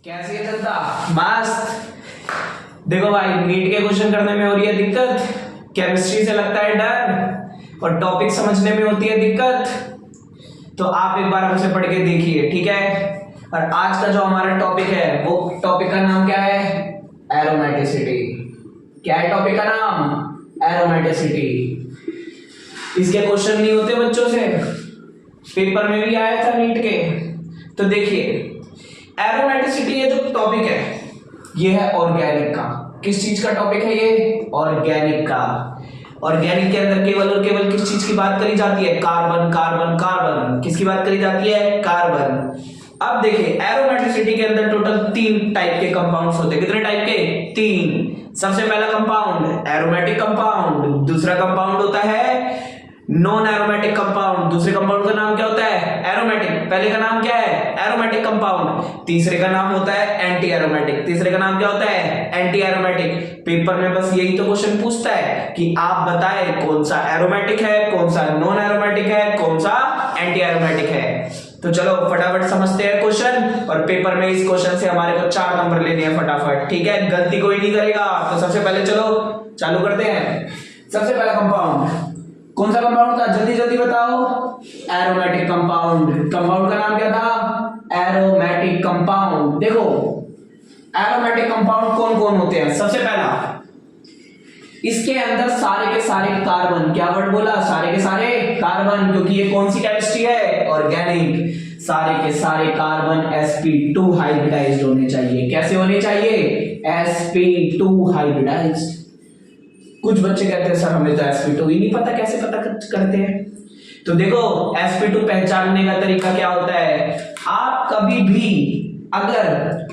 कैसी है जनता? मस्त। देखो भाई, नीट के क्वेश्चन करने में हो रही है दिक्कत, केमिस्ट्री से लगता है डर और टॉपिक समझने में होती है दिक्कत, तो आप एक बार हमसे पढ़ के देखिए, ठीक है। और आज का जो हमारा टॉपिक है वो टॉपिक का नाम क्या है? एरोमेटिसिटी। क्या है टॉपिक का नाम? एरोमेटिसिटी। इसके क्वेश्चन नहीं होते बच्चों से, पेपर में भी आया था नीट के। तो देखिए, एरोमेटिसिटी ये जो टॉपिक है ये है ऑर्गेनिक का। किस चीज का टॉपिक है ये? ऑर्गेनिक का। ऑर्गेनिक के अंदर केवल और केवल किस चीज की बात करी जाती है? Carbon carbon carbon. किसकी बात करी जाती है? कार्बन। अब देखिए, एरोमेटिसिटी के अंदर टोटल 3 टाइप के कंपाउंड्स होते हैं। कितने टाइप के? 3। सबसे पहला कंपाउंड एरोमेटिक कंपाउंड, दूसरा कंपाउंड होता है नॉन एरोमेटिक कंपाउंड, दूसरे कंपाउंड का नाम क्या होता है? एरोमेटिक। पहले का नाम क्या है? Aromatic compound. तीसरे का नाम होता है एंटी एरोमेटिक। तीसरे का नाम क्या होता है? Anti aromatic. पेपर में बस यही तो क्वेश्चन पूछता है कि आप बताएं कौन सा एरोमेटिक है, कौन सा नॉन एरोमेटिक है, कौन सा एंटी एरोमेटिक है। तो चलो फटाफट समझते हैं क्वेश्चन, और पेपर में इस क्वेश्चन से हमारे को 4 नंबर लेने हैं फटाफट, ठीक है। गलती कोई नहीं करेगा। तो सबसे पहले चलो चालू करते हैं। सबसे पहला कंपाउंड कौन सा कंपाउंड था? जल्दी जल्दी बताओ। Aromatic compound. कंपाउंड का नाम क्या था? Aromatic compound. देखो, एरोमेटिक कंपाउंड कौन कौन होते हैं? सबसे पहला, इसके अंदर सारे के सारे कार्बन। क्या वर्ड बोला? सारे के सारे कार्बन, क्योंकि ये कौन सी केमिस्ट्री है? ऑर्गेनिक। सारे के सारे कार्बन sp2 हाइब्रिडाइज्ड होने चाहिए। कैसे होने चाहिए? sp2 hybridised. कुछ बच्चे कहते हैं सर हमें तो sp2 ही नहीं पता, कैसे पता करते हैं? तो देखो, sp2 पहचानने का तरीका क्या होता है? आप कभी भी अगर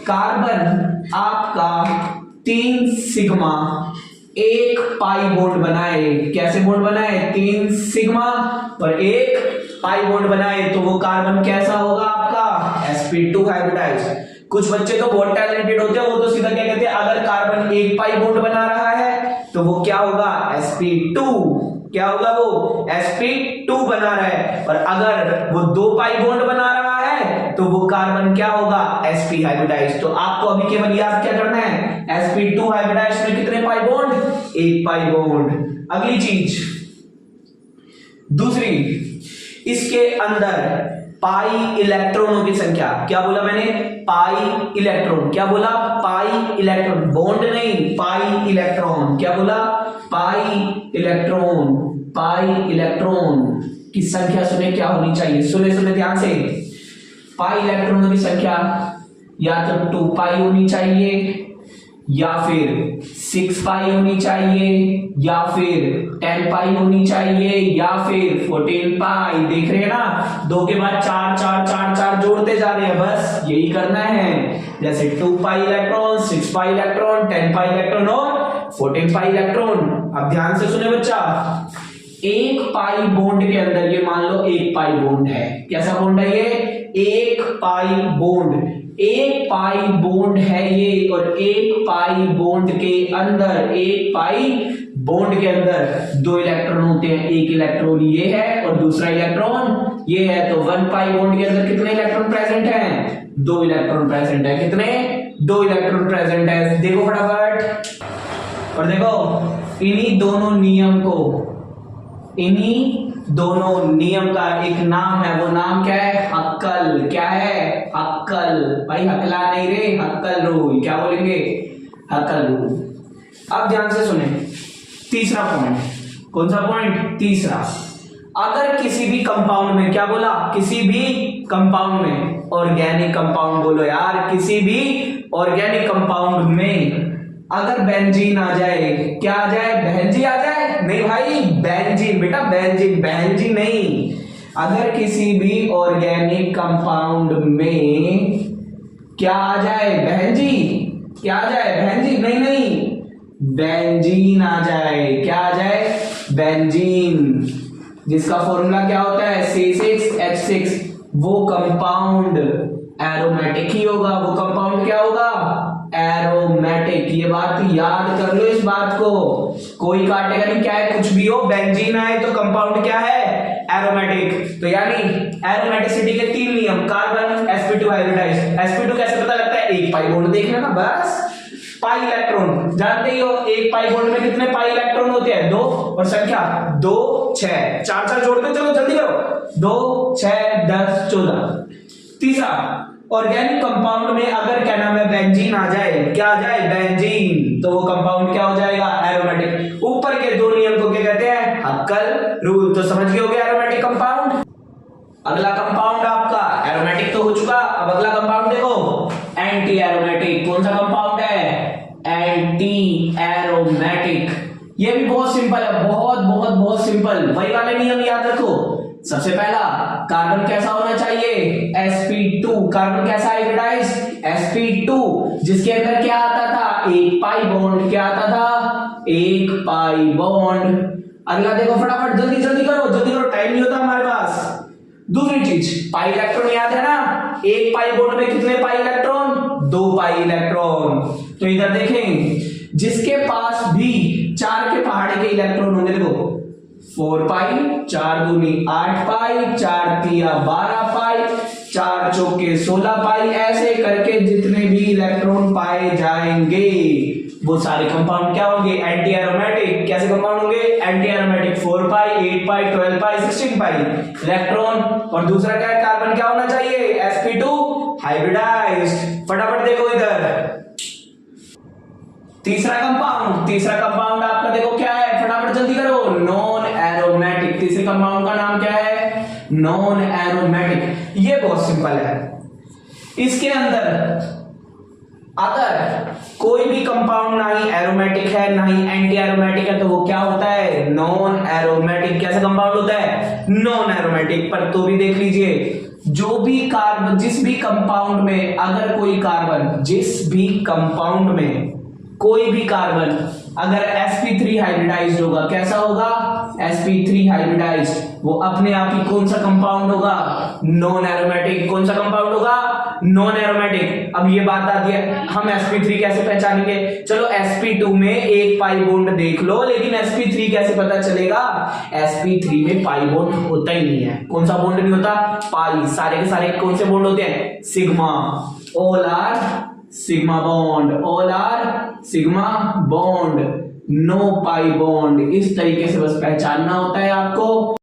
कार्बन आपका 3 सिग्मा 1 पाई बॉन्ड बनाए, कैसे बॉन्ड बनाए? 3 सिग्मा पर 1 पाई बॉन्ड बनाए, तो वो कार्बन कैसा होगा आपका? sp2 hybridised. कुछ बच्चे तो बहुत टैलेंटेड होते हैं, वो तो सीधा क्या कहते हैं, अगर कार्बन 1 पाई बॉन्ड बना रहा है तो वो क्या होगा? sp2। क्या होगा? वो sp2 बना रहा है। और अगर वो 2 पाई बॉन्ड बना रहा है तो वो कार्बन क्या होगा? sp hybridized. तो आपको अभी केवल याद क्या करना है? sp2 हाइब्रिडाइज्ड में कितने पाई बॉन्ड? 1 pi bond. अगली चीज, दूसरी, इसके अंदर पाई इलेक्ट्रॉनों की संख्या। क्या बोला मैंने? Pi electron. क्या बोला? Pi electron. बॉन्ड नहीं, पाई इलेक्ट्रॉन। क्या बोला? Pi electron. पाई इलेक्ट्रॉन की संख्या सुने क्या होनी चाहिए? सुने सुने ध्यान से। पाई इलेक्ट्रॉनों की संख्या या तो 2 पाई होनी चाहिए, या फिर 6 पाई होनी चाहिए, या फिर 10 पाई होनी चाहिए, या फिर 14 पाई। देख रहे हैं ना, 2 के बाद 4 4 4 4 जोड़ते जा रहे हैं, बस यही करना है। जैसे 2 pi electron, 6 pi electron, 10 pi electron और 14 पाई इलेक्ट्रॉन। अब ध्यान से सुने बच्चा, 1 पाई बॉन्ड के अंदर ये मान लो 1 पाई बॉन्ड है। कैसा बॉन्ड है ये? 1 पाई बॉन्ड। 1 पाई बॉन्ड है ये, और 1 पाई बॉन्ड के अंदर, 1 पाई बॉन्ड के अंदर 2 इलेक्ट्रॉन होते हैं। एक इलेक्ट्रॉन ये है और दूसरा इलेक्ट्रॉन ये है। तो 1 पाई बॉन्ड के अंदर कितने इलेक्ट्रॉन प्रेजेंट हैं? 2 इलेक्ट्रॉन प्रेजेंट है। कितने? 2 इलेक्ट्रॉन प्रेजेंट है। देखो फटाफट, और देखो इन्हीं दोनों नियम को, इन्हीं दोनों नियम का एक नाम है। वो नाम क्या है? हक्कल। क्या है? हक्कल। भाई हकला नहीं रे, हक्कल रूल। क्या बोलेंगे? हक्कल रूल। अब ध्यान से सुने, तीसरा पॉइंट। कौन सा पॉइंट? तीसरा। अगर किसी भी कंपाउंड में, क्या बोला? किसी भी कंपाउंड में, ऑर्गेनिक कंपाउंड बोलो यार, किसी भी ऑर्गेनिक कंपाउंड में अगर बेंजीन आ जाए, क्या आ जाए? बेंजीन आ जाए? नहीं भाई, बेंजीन बेटा, बेंजीन, बेंजीन नहीं। अगर किसी भी ऑर्गेनिक कंपाउंड में क्या आ जाए? बेंजीन। क्या आ जाए? बेंजीन नहीं, नहीं, बेंजीन आ जाए। क्या आ जाए? बेंजीन, जिसका फॉर्मूला क्या होता है? C6H6। वो कंपाउंड एरोमेटिक ही होगा। वो कंपाउंड क्या होगा? एरोमेटिक। ये बात याद कर लो, इस बात को कोई काटेगा नहीं। क्या है? कुछ भी हो, बेंजीन आए तो कंपाउंड क्या है? एरोमेटिक। तो यानी एरोमेटिसिटी के 3 नियम। Carbon sp2 hybridised. sp2 कैसे पता लगता है? एक पाई बॉन्ड देख लेना बस। पाई इलेक्ट्रॉन जानते ही हो, एक पाई बॉन्ड में कितने पाई इलेक्ट्रॉन होते हैं? 2 और संख्या 2 6 4 4 जोड़ के चलो जल्दी करो। 2 6 10 14। तीसरा, ऑर्गेनिक कंपाउंड में अगर क्या नाम है बेंजीन आ जाए, क्या आ जाए? बेंजीन, तो वो कंपाउंड क्या हो जाएगा? एरोमेटिक। ऊपर के दो नियम को क्या कहते हैं? हक्कल रूल। तो समझ गए हो गया एरोमेटिक कंपाउंड। अगला कंपाउंड आपका एरोमेटिक तो हो चुका, अब अगला कंपाउंड देखो एंटी एरोमेटिक। कौन सा कंपाउंड है? Anti aromatic. ये भी बहुत सिंपल है, बहुत बहुत बहुत सिंपल। वही वाले नियम याद रखो। सबसे पहला, कार्बन कैसा होना चाहिए? sp2। कार्बन कैसा हाइब्रिडाइज्ड? sp2, जिसके अंदर क्या आता था? एक पाई बॉन्ड। क्या आता था? एक पाई बॉन्ड। अगला देखो फटाफट, जल्दी जल्दी करो, टाइम नहीं होता हमारे पास। दूसरी चीज, पाई इलेक्ट्रॉन याद है ना? एक पाई बॉन्ड में कितने पाई इलेक्ट्रॉन? 2 pi electron. तो इधर देखें, जिसके पास भी 4 के पहाड़े के इलेक्ट्रॉन होंगे, देखो 4 पाई, 4 दूनी 8 पाई, 4 तिया 12 पाई, 4 चौके 16 पाई, ऐसे करके जितने भी इलेक्ट्रॉन पाए जाएंगे वो सारे कंपाउंड क्या होंगे? Anti aromatic. कैसे कंपाउंड होंगे? Anti aromatic. 4 पाई, 8 पाई, 12 पाई, 16 पाई इलेक्ट्रॉन। और दूसरा क्या है? कार्बन क्या होना चाहिए? sp2 hybridised. फटाफट देखो इधर, तीसरा कंपाउंड आपका देखो क्या है? फटाफट जल्दी करो, नॉन एरोमेटिक। तीसरे कंपाउंड का नाम क्या है? Non aromatic. ये बहुत सिंपल है। इसके अंदर अगर कोई भी कंपाउंड ना ही एरोमेटिक है ना ही एंटी एरोमेटिक है, तो वो क्या होता है? Non aromatic. कैसा कंपाउंड होता है? Non aromatic. पर तो भी देख लीजिए, जो भी कार्बन, जिस भी कंपाउंड में अगर कोई कार्बन, जिस भी कंपाउंड में कोई भी कार्बन अगर sp3 हाइब्रिडाइज्ड होगा, कैसा होगा? sp3 हाइब्रिडाइज्ड, वो अपने आप ही कौन सा कंपाउंड होगा? Non aromatic. कौन सा कंपाउंड होगा? Non aromatic. अब ये बात आती है, हम sp3 कैसे पहचानेंगे? चलो sp2 में एक पाई बॉन्ड देख लो, लेकिन sp3 कैसे पता चलेगा? sp3 में पाई बॉन्ड होता ही नहीं है। कौन सा बॉन्ड नहीं होता? पाई। सारे के सारे कौन से बॉन्ड होते हैं? Sigma. All are sigma bond, all are sigma bond, no pi bond. इस तरीके से बस पहचानना होता है आपको।